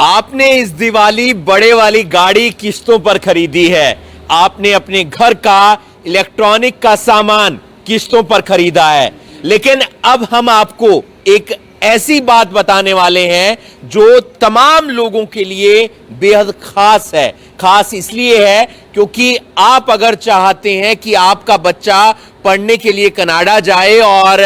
आपने इस दिवाली बड़े वाली गाड़ी किस्तों पर खरीदी है। आपने अपने घर का इलेक्ट्रॉनिक का सामान किस्तों पर खरीदा है। लेकिन अब हम आपको एक ऐसी बात बताने वाले हैं जो तमाम लोगों के लिए बेहद खास है। खास इसलिए है क्योंकि आप अगर चाहते हैं कि आपका बच्चा पढ़ने के लिए कनाडा जाए और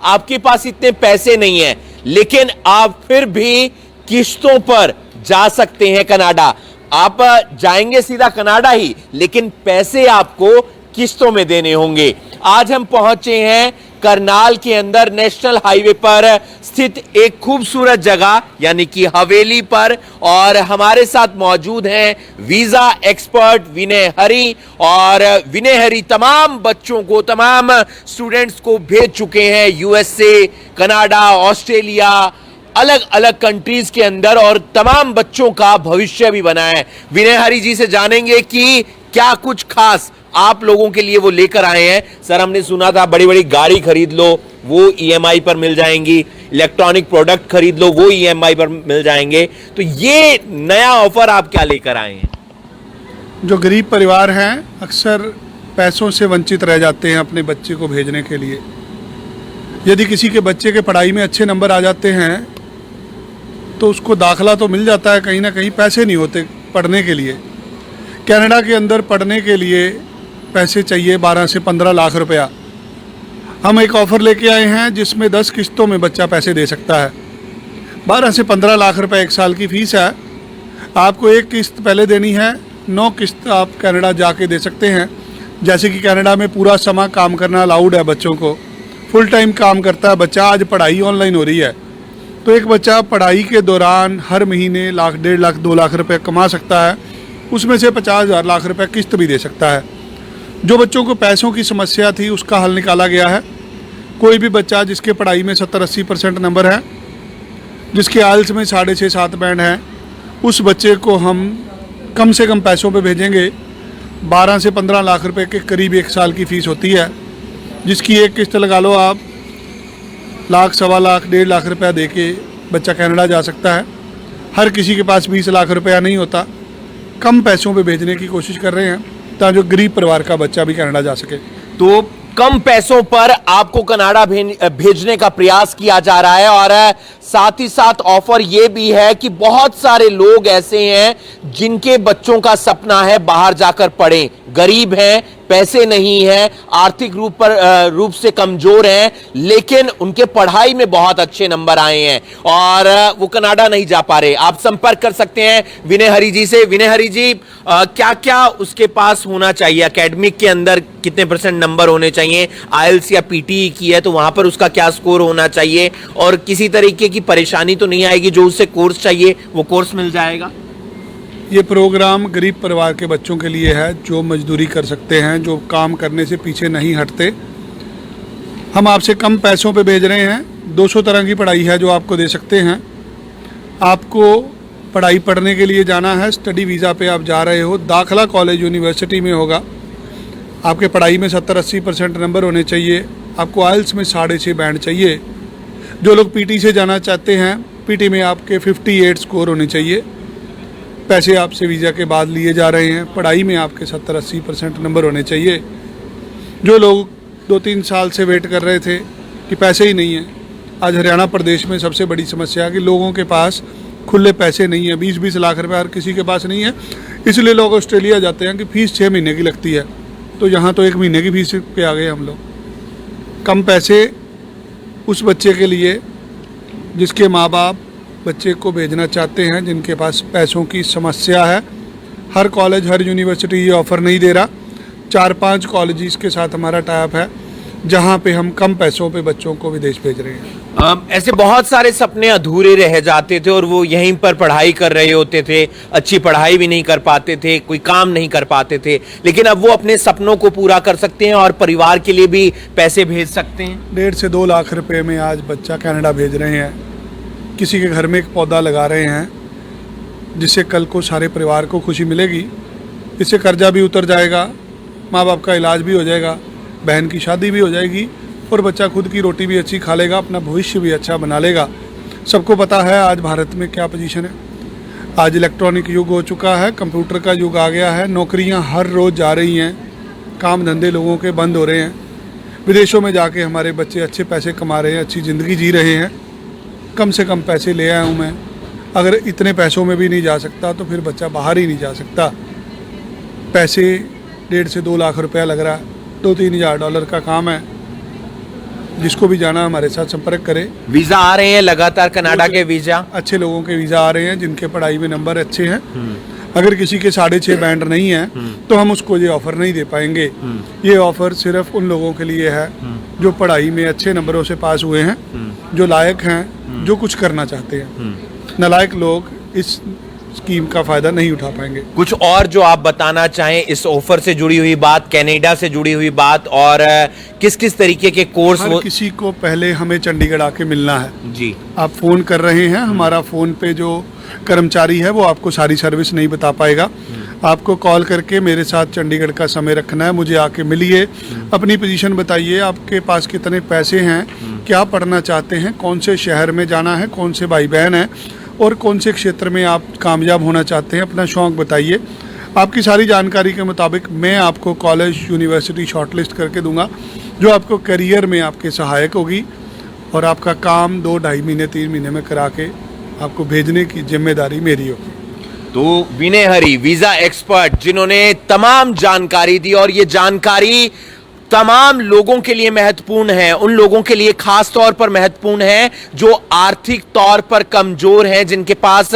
आपके पास इतने पैसे नहीं हैं, लेकिन आप फिर भी किस्तों पर जा सकते हैं कनाडा। आप जाएंगे सीधा कनाडा ही, लेकिन पैसे आपको किस्तों में देने होंगे। आज हम पहुंचे हैं करनाल के अंदर नेशनल हाईवे पर स्थित एक खूबसूरत जगह यानी कि हवेली पर, और हमारे साथ मौजूद हैं वीजा एक्सपर्ट विनय हरी। और विनय हरी तमाम बच्चों को, तमाम स्टूडेंट्स को भेज चुके हैं यूएसए, कनाडा, ऑस्ट्रेलिया, अलग अलग कंट्रीज के अंदर, और तमाम बच्चों का भविष्य भी बना है। विनय हरी जी से जानेंगे कि क्या कुछ खास आप लोगों के लिए वो लेकर आए हैं। सर, हमने सुना था बड़ी बड़ी गाड़ी खरीद लो वो ईएमआई पर मिल जाएंगी, इलेक्ट्रॉनिक प्रोडक्ट खरीद लो वो ईएमआई पर मिल जाएंगे, तो ये नया ऑफर आप क्या लेकर आए हैं? जो गरीब परिवार हैं अक्सर पैसों से वंचित रह जाते हैं अपने बच्चे को भेजने के लिए। यदि किसी के बच्चे के पढ़ाई में अच्छे नंबर आ जाते हैं तो उसको दाखला तो मिल जाता है, कहीं ना कहीं पैसे नहीं होते पढ़ने के लिए। कनाडा के अंदर पढ़ने के लिए पैसे चाहिए 12 से 15 लाख रुपया। हम एक ऑफ़र लेके आए हैं जिसमें 10 किस्तों में बच्चा पैसे दे सकता है। 12 से 15 लाख रुपए एक साल की फ़ीस है। आपको एक किस्त पहले देनी है, 9 किस्त आप कनाडा जाके दे सकते हैं। जैसे कि कनाडा में पूरा समय काम करना अलाउड है बच्चों को, फुल टाइम काम करता है बच्चा। आज पढ़ाई ऑनलाइन हो रही है, तो एक बच्चा पढ़ाई के दौरान हर महीने लाख, 1.5 लाख, 2 लाख रुपए कमा सकता है। उसमें से 50,000 लाख रुपए किस्त भी दे सकता है। जो बच्चों को पैसों की समस्या थी उसका हल निकाला गया है। कोई भी बच्चा जिसके पढ़ाई में 70-80% नंबर है, जिसके आइल्स में 6.5-7 बैंड हैं, उस बच्चे को हम कम से कम पैसों पे भेजेंगे। 12 से 15 लाख रुपए के करीब एक साल की फ़ीस होती है, जिसकी एक किस्त लगा लो आप, लाख, 1.25 लाख, 1.5 लाख रुपया दे के बच्चा कनाडा जा सकता है। हर किसी के पास 20 लाख रुपया नहीं होता। कम पैसों पे भेजने की कोशिश कर रहे हैं ताकि जो गरीब परिवार का बच्चा भी कनाडा जा सके। तो कम पैसों पर आपको कनाडा भेजने का प्रयास किया जा रहा है। और साथ ही साथ ऑफर यह भी है कि बहुत सारे लोग ऐसे हैं जिनके बच्चों का सपना है बाहर जाकर पढ़ें, गरीब हैं, पैसे नहीं है, आर्थिक रूप से कमजोर हैं, लेकिन उनके पढ़ाई में बहुत अच्छे नंबर आए हैं और वो कनाडा नहीं जा पा रहे। आप संपर्क कर सकते हैं विनय हरी जी से। विनय हरी जी, क्या क्या उसके पास होना चाहिए? एकेडमिक के अंदर कितने % नंबर होने चाहिए? आइल्स या पीटी की है तो वहां पर उसका क्या स्कोर होना चाहिए? और किसी तरीके की परेशानी तो नहीं आएगी? जो उसे कोर्स चाहिए वो कोर्स मिल जाएगा? ये प्रोग्राम गरीब परिवार के बच्चों के लिए है जो मजदूरी कर सकते हैं, जो काम करने से पीछे नहीं हटते। हम आपसे कम पैसों पे भेज रहे हैं। 200 तरह की पढ़ाई है जो आपको दे सकते हैं। आपको पढ़ाई पढ़ने के लिए जाना है, स्टडी वीज़ा पे आप जा रहे हो, दाखला कॉलेज यूनिवर्सिटी में होगा। आपके पढ़ाई में 70-80% नंबर होने चाहिए। आपको आइल्स में 6.5 बैंड चाहिए। जो लोग पीटी से जाना चाहते हैं, पीटी में आपके 58 स्कोर होने चाहिए। पैसे आपसे वीज़ा के बाद लिए जा रहे हैं। पढ़ाई में आपके 70-80% नंबर होने चाहिए। जो लोग 2-3 साल से वेट कर रहे थे कि पैसे ही नहीं हैं, आज हरियाणा प्रदेश में सबसे बड़ी समस्या है कि लोगों के पास खुले पैसे नहीं है। 20-20 लाख रुपए हर किसी के पास नहीं है। इसलिए लोग ऑस्ट्रेलिया जाते हैं कि फ़ीस 6 महीने की लगती है, तो यहाँ तो 1 महीने की फ़ीस पे आ गए हम लोग। कम पैसे उस बच्चे के लिए जिसके माँ बाप बच्चे को भेजना चाहते हैं, जिनके पास पैसों की समस्या है। हर कॉलेज, हर यूनिवर्सिटी ये ऑफ़र नहीं दे रहा। 4-5 कॉलेजेस के साथ हमारा टाइप है जहाँ पे हम कम पैसों पे बच्चों को विदेश भेज रहे हैं। ऐसे बहुत सारे सपने अधूरे रह जाते थे और वो यहीं पर पढ़ाई कर रहे होते थे, अच्छी पढ़ाई भी नहीं कर पाते थे, कोई काम नहीं कर पाते थे, लेकिन अब वो अपने सपनों को पूरा कर सकते हैं और परिवार के लिए भी पैसे भेज सकते हैं। 1.5 से 2 लाख रुपए में आज बच्चा कनाडा भेज रहे हैं। किसी के घर में एक पौधा लगा रहे हैं जिससे कल को सारे परिवार को खुशी मिलेगी। इससे कर्जा भी उतर जाएगा, माँ बाप का इलाज भी हो जाएगा, बहन की शादी भी हो जाएगी और बच्चा खुद की रोटी भी अच्छी खा लेगा, अपना भविष्य भी अच्छा बना लेगा। सबको पता है आज भारत में क्या पोजीशन है। आज इलेक्ट्रॉनिक युग हो चुका है, कंप्यूटर का युग आ गया है, नौकरियां हर रोज़ जा रही हैं, काम धंधे लोगों के बंद हो रहे हैं, विदेशों में जाके हमारे बच्चे अच्छे पैसे कमा रहे हैं, अच्छी ज़िंदगी जी रहे हैं। कम से कम पैसे ले आया हूँ मैं। अगर इतने पैसों में भी नहीं जा सकता तो फिर बच्चा बाहर ही नहीं जा सकता। पैसे 1.5 से 2 लाख रुपया लग रहा है, 2-3 हज़ार डॉलर का काम है। जिसको भी जाना हमारे साथ संपर्क करे। वीजा आ रहे हैं लगातार, कनाडा के वीजा अच्छे लोगों के वीज़ा आ रहे हैं जिनके पढ़ाई में नंबर अच्छे हैं। अगर किसी के 6.5 बैंड नहीं है तो हम उसको ये ऑफ़र नहीं दे पाएंगे। ये ऑफ़र सिर्फ उन लोगों के लिए है जो पढ़ाई में अच्छे नंबरों से पास हुए हैं, जो लायक हैं, जो कुछ करना चाहते हैं। नालायक लोग इस स्कीम का फ़ायदा नहीं उठा पाएंगे। कुछ और जो आप बताना चाहें इस ऑफर से जुड़ी हुई बात, कनाडा से जुड़ी हुई बात, और किस किस तरीके के कोर्स हर किसी को पहले हमें चंडीगढ़ आके मिलना है जी। आप फ़ोन कर रहे हैं, हमारा फ़ोन पे जो कर्मचारी है वो आपको सारी सर्विस नहीं बता पाएगा। आपको कॉल करके मेरे साथ चंडीगढ़ का समय रखना है, मुझे आके मिलिए, अपनी पोजीशन बताइए, आपके पास कितने पैसे हैं, क्या पढ़ना चाहते हैं, कौन से शहर में जाना है, कौन से भाई बहन हैं और कौन से क्षेत्र में आप कामयाब होना चाहते हैं, अपना शौक़ बताइए। आपकी सारी जानकारी के मुताबिक मैं आपको कॉलेज यूनिवर्सिटी शॉर्टलिस्ट करके दूंगा जो आपको करियर में आपके सहायक होगी और आपका काम 2-2.5 महीने 3 महीने में करा के आपको भेजने की जिम्मेदारी मेरी होगी। तो विनय हरी, वीजा एक्सपर्ट, जिन्होंने तमाम जानकारी दी, और ये जानकारी तमाम लोगों के लिए महत्वपूर्ण है, उन लोगों के लिए खास तौर पर महत्वपूर्ण है जो आर्थिक तौर पर कमजोर हैं, जिनके पास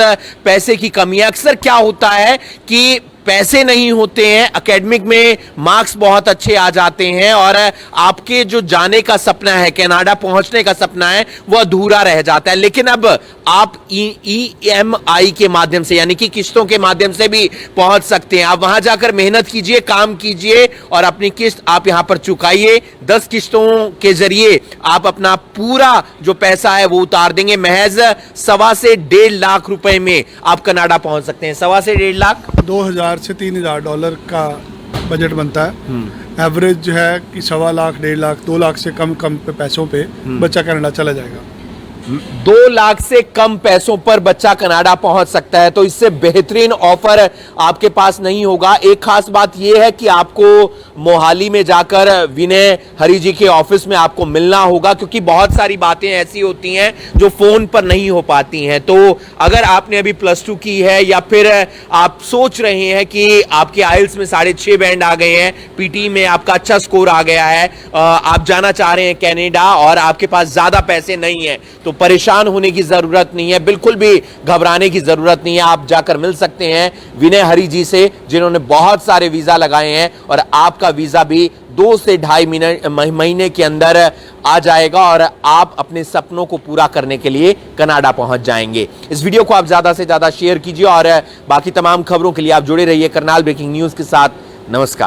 पैसे की कमी है। अक्सर क्या होता है कि पैसे नहीं होते हैं, एकेडमिक में मार्क्स बहुत अच्छे आ जाते हैं और आपके जो जाने का सपना है, कनाडा पहुंचने का सपना है, वो अधूरा रह जाता है। लेकिन अब आप EMI के माध्यम से, यानी कि किस्तों के माध्यम से भी पहुंच सकते हैं। आप वहां जाकर मेहनत कीजिए, काम कीजिए और अपनी किस्त आप यहां पर चुकाइए। 10 किस्तों के जरिए आप अपना पूरा जो पैसा है वो उतार देंगे। महज 1.25 से 1.5 लाख रुपए में आप कनाडा पहुंच सकते हैं। 1.25 से 1.5 लाख, 2,000 से 3,000 डॉलर का बजट बनता है। एवरेज है कि 1.25 लाख, 1.5 लाख, 2 लाख से कम पे पैसों पे बच्चा कनाडा चला जाएगा। 2 लाख से कम पैसों पर बच्चा कनाडा पहुंच सकता है, तो इससे बेहतरीन ऑफर आपके पास नहीं होगा। एक खास बात यह है कि आपको मोहाली में जाकर विनय हरी जी के ऑफिस में आपको मिलना होगा, क्योंकि बहुत सारी बातें ऐसी होती हैं जो फोन पर नहीं हो पाती हैं। तो अगर आपने अभी +2 की है या फिर आप सोच रहे हैं कि आपके आइल्स में 6.5 बैंड आ गए हैं, पीटी में आपका अच्छा स्कोर आ गया है, आप जाना चाह रहे हैं कनाडा और आपके पास ज्यादा पैसे नहीं है, तो परेशान होने की जरूरत नहीं है, बिल्कुल भी घबराने की जरूरत नहीं है। आप जाकर मिल सकते हैं विनय हरी जी से, जिन्होंने बहुत सारे वीजा लगाए हैं और आपका वीजा भी 2 से 2.5 महीने के अंदर आ जाएगा और आप अपने सपनों को पूरा करने के लिए कनाडा पहुंच जाएंगे। इस वीडियो को आप ज्यादा से ज्यादा शेयर कीजिए और बाकी तमाम खबरों के लिए आप जुड़े रहिए करनाल ब्रेकिंग न्यूज के साथ। नमस्कार।